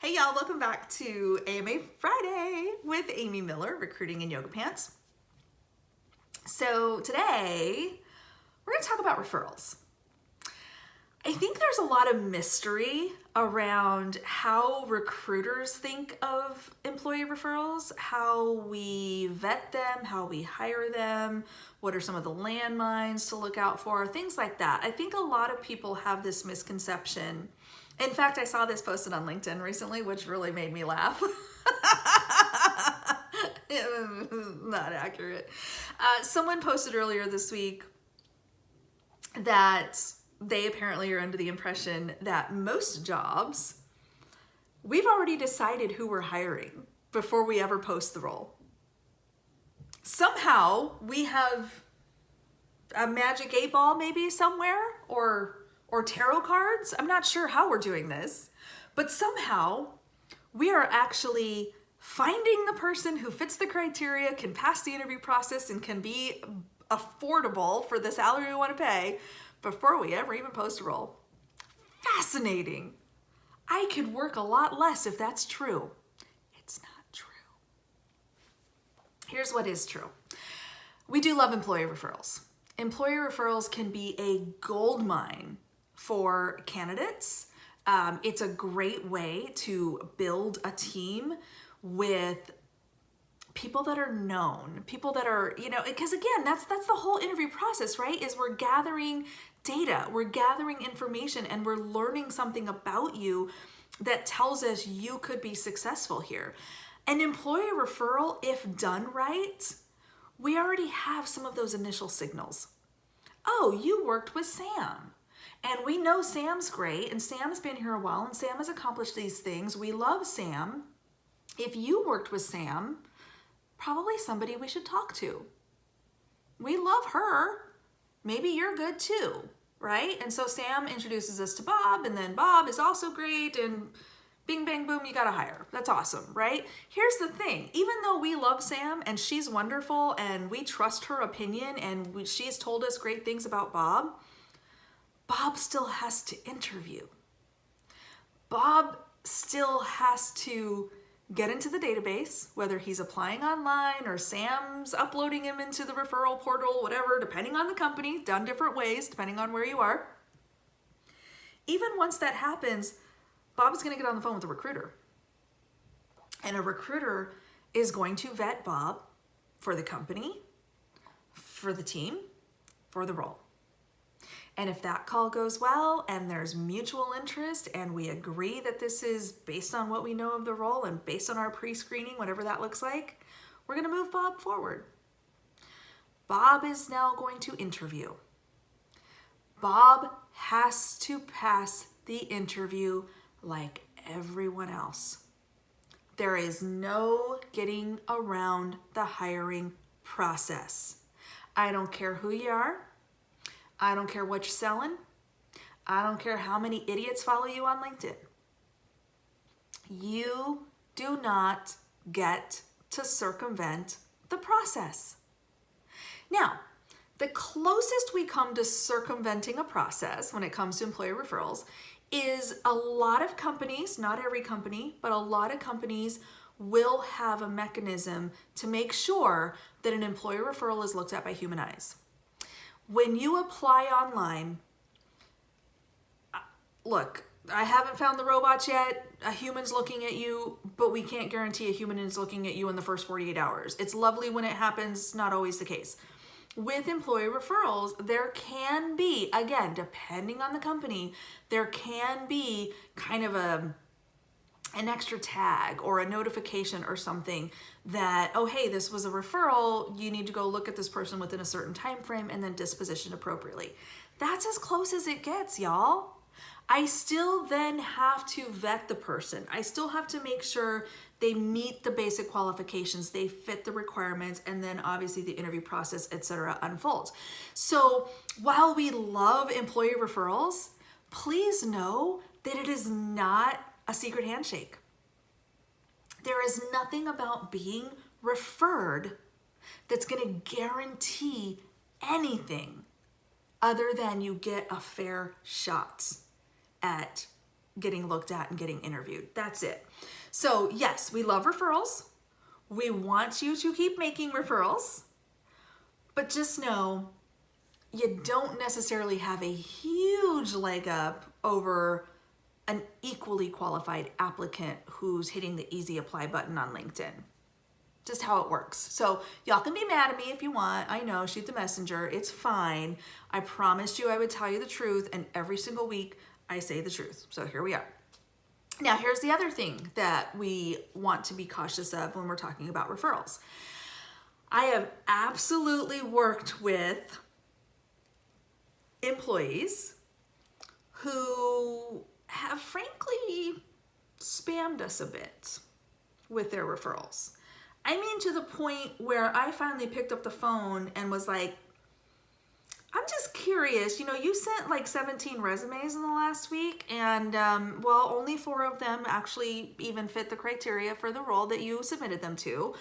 Hey y'all, welcome back to AMA Friday with Amy Miller, Recruiting in Yoga Pants. So today, we're gonna talk about referrals. I think there's a lot of mystery around how recruiters think of employee referrals, how we vet them, how we hire them, what are some of the landmines to look out for, things like that. I think a lot of people have this misconception. In fact, I saw this posted on LinkedIn recently, which really made me laugh. Not accurate. Someone posted earlier this week that they apparently are under the impression that most jobs, we've already decided who we're hiring before we ever post the role. Somehow we have a magic 8-ball maybe somewhere, or tarot cards. I'm not sure how we're doing this, but somehow we are actually finding the person who fits the criteria, can pass the interview process, and can be affordable for the salary we want to pay before we ever even post a role. Fascinating. I could work a lot less if that's true. It's not true. Here's what is true. We do love employee referrals. Employee referrals can be a gold mine for candidates. It's a great way to build a team with people that are known, people that are, because again, that's the whole interview process, right? Is we're gathering data, we're gathering information, and we're learning something about you that tells us you could be successful here. An employee referral, if done right, we already have some of those initial signals. Oh, you worked with Sam. And we know Sam's great, and Sam's been here a while, and Sam has accomplished these things. We love Sam. If you worked with Sam, probably somebody we should talk to. We love her. Maybe you're good too, right? And so Sam introduces us to Bob, and then Bob is also great, and bing, bang, boom, you got to hire. That's awesome, right? Here's the thing. Even though we love Sam, and she's wonderful, and we trust her opinion, and she's told us great things about Bob, Bob still has to interview. Bob still has to get into the database, whether he's applying online or Sam's uploading him into the referral portal, whatever, depending on the company, done different ways, depending on where you are. Even once that happens, Bob's going to get on the phone with a recruiter. And a recruiter is going to vet Bob for the company, for the team, for the role. And if that call goes well and there's mutual interest and we agree that this is based on what we know of the role and based on our pre-screening, whatever that looks like, we're going to move Bob forward. Bob is now going to interview. Bob has to pass the interview like everyone else. There is no getting around the hiring process. I don't care who you are. I don't care what you're selling. I don't care how many idiots follow you on LinkedIn. You do not get to circumvent the process. Now, the closest we come to circumventing a process when it comes to employee referrals is a lot of companies, not every company, but a lot of companies will have a mechanism to make sure that an employee referral is looked at by human eyes. When you apply online, look, I haven't found the robots yet. A human's looking at you, but we can't guarantee a human is looking at you in the first 48 hours. It's lovely when it happens, not always the case. With employee referrals, there can be, again, depending on the company, there can be kind of an extra tag or a notification or something that, oh, hey, this was a referral. You need to go look at this person within a certain time frame and then disposition appropriately. That's as close as it gets, y'all. I still then have to vet the person. I still have to make sure they meet the basic qualifications, they fit the requirements, and then obviously the interview process, etc., unfolds. So while we love employee referrals, please know that it is not a secret handshake. There is nothing about being referred that's going to guarantee anything other than you get a fair shot at getting looked at and getting interviewed. That's it. So yes, we love referrals. We want you to keep making referrals, but just know you don't necessarily have a huge leg up over an equally qualified applicant who's hitting the easy apply button on LinkedIn. Just how it works. So y'all can be mad at me if you want. I know, shoot the messenger. It's fine. I promised you I would tell you the truth, and every single week I say the truth. So here we are. Now, here's the other thing that we want to be cautious of when we're talking about referrals. I have absolutely worked with employees who have frankly spammed us a bit with their referrals. I mean, to the point where I finally picked up the phone and was like, I'm just curious, you sent like 17 resumes in the last week, and well, only 4 of them actually even fit the criteria for the role that you submitted them to.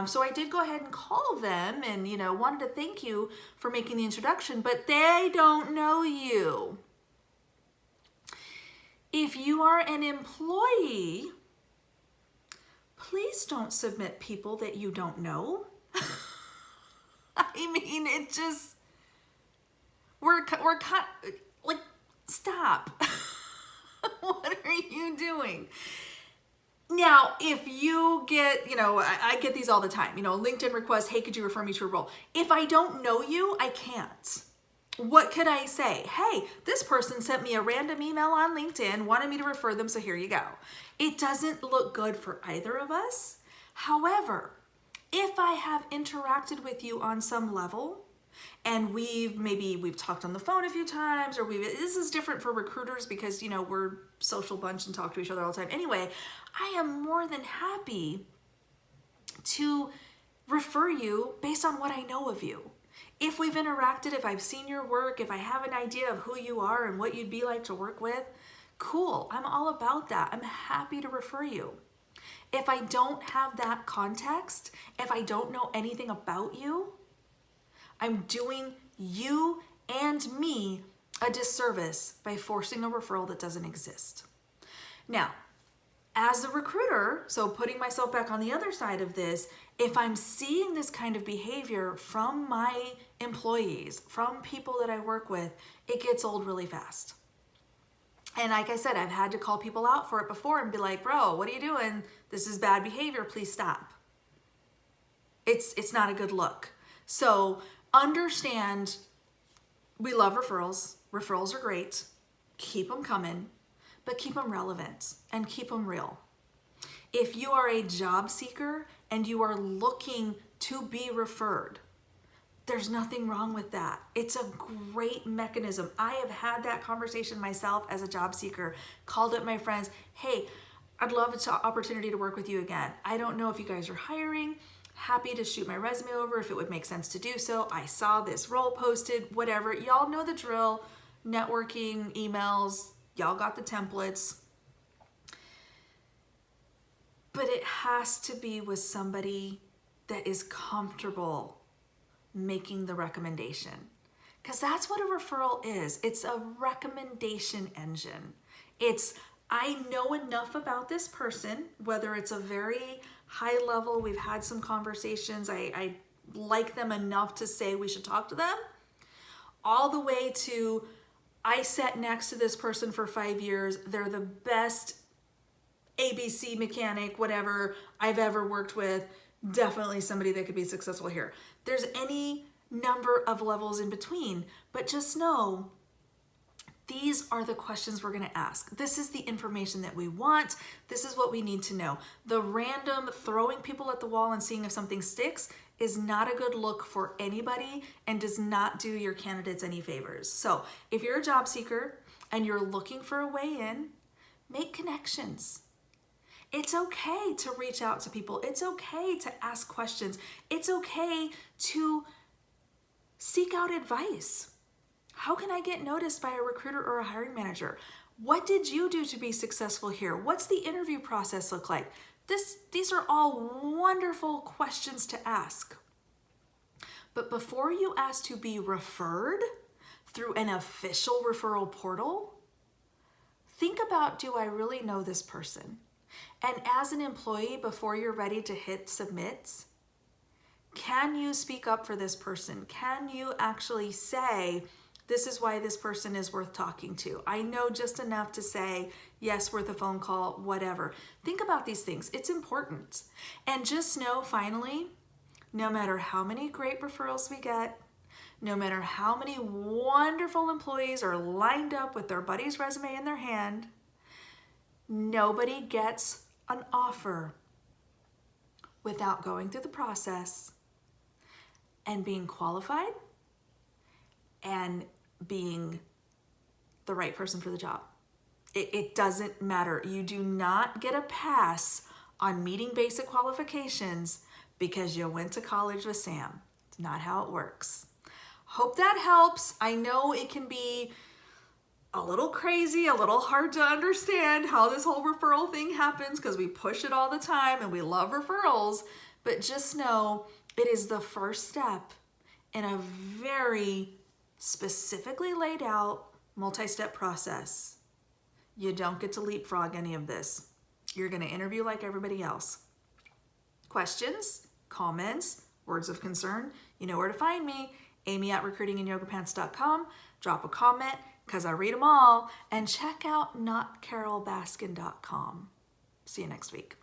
So I did go ahead and call them and, wanted to thank you for making the introduction, but they don't know you. If you are an employee, please don't submit people that you don't know. I mean, it just, we're like, stop. What are you doing? Now, if you get, I get these all the time, LinkedIn requests, hey, could you refer me to a role? If I don't know you, I can't. What could I say? Hey, this person sent me a random email on LinkedIn, wanted me to refer them, so here you go. It doesn't look good for either of us. However, if I have interacted with you on some level, and we've talked on the phone a few times, or this is different for recruiters because, we're social bunch and talk to each other all the time. Anyway, I am more than happy to refer you based on what I know of you. If we've interacted, if I've seen your work, if I have an idea of who you are and what you'd be like to work with, cool, I'm all about that. I'm happy to refer you. If I don't have that context, if I don't know anything about you, I'm doing you and me a disservice by forcing a referral that doesn't exist. Now, as a recruiter, so putting myself back on the other side of this, if I'm seeing this kind of behavior from my employees, from people that I work with, it gets old really fast. And like I said, I've had to call people out for it before and be like, bro, what are you doing? This is bad behavior. Please stop. It's not a good look. So understand, we love referrals. Referrals are great. Keep them coming, but keep them relevant and keep them real. If you are a job seeker and you are looking to be referred, there's nothing wrong with that. It's a great mechanism. I have had that conversation myself as a job seeker, called up my friends, hey, I'd love an opportunity to work with you again. I don't know if you guys are hiring. Happy to shoot my resume over if it would make sense to do so. I saw this role posted, whatever. Y'all know the drill. Networking, emails, y'all got the templates. But it has to be with somebody that is comfortable making the recommendation. Because that's what a referral is. It's a recommendation engine. It's, I know enough about this person, whether it's a very high level, we've had some conversations, I like them enough to say we should talk to them, all the way to, I sat next to this person for 5 years, they're the best ABC mechanic, whatever I've ever worked with, definitely somebody that could be successful here. There's any number of levels in between, but just know these are the questions we're going to ask. This is the information that we want. This is what we need to know. The random throwing people at the wall and seeing if something sticks is not a good look for anybody and does not do your candidates any favors. So if you're a job seeker and you're looking for a way in, make connections. It's okay to reach out to people. It's okay to ask questions. It's okay to seek out advice. How can I get noticed by a recruiter or a hiring manager? What did you do to be successful here? What's the interview process look like? These are all wonderful questions to ask. But before you ask to be referred through an official referral portal, think about, do I really know this person? And as an employee, before you're ready to hit submit, can you speak up for this person? Can you actually say, this is why this person is worth talking to? I know just enough to say, yes, worth a phone call, whatever. Think about these things. It's important. And just know, finally, no matter how many great referrals we get, no matter how many wonderful employees are lined up with their buddy's resume in their hand, nobody gets an offer without going through the process and being qualified and being the right person for the job. It doesn't matter. You do not get a pass on meeting basic qualifications because you went to college with Sam. It's not how it works. Hope that helps. I know it can be a little crazy, a little hard to understand how this whole referral thing happens because we push it all the time and we love referrals, but just know it is the first step in a very specifically laid out multi-step process. You don't get to leapfrog any of this. You're going to interview like everybody else. Questions, comments, words of concern, you know where to find me, amy@recruitinginyogapants.com. Drop a comment because I read them all, and check out notcarolbaskin.com. See you next week.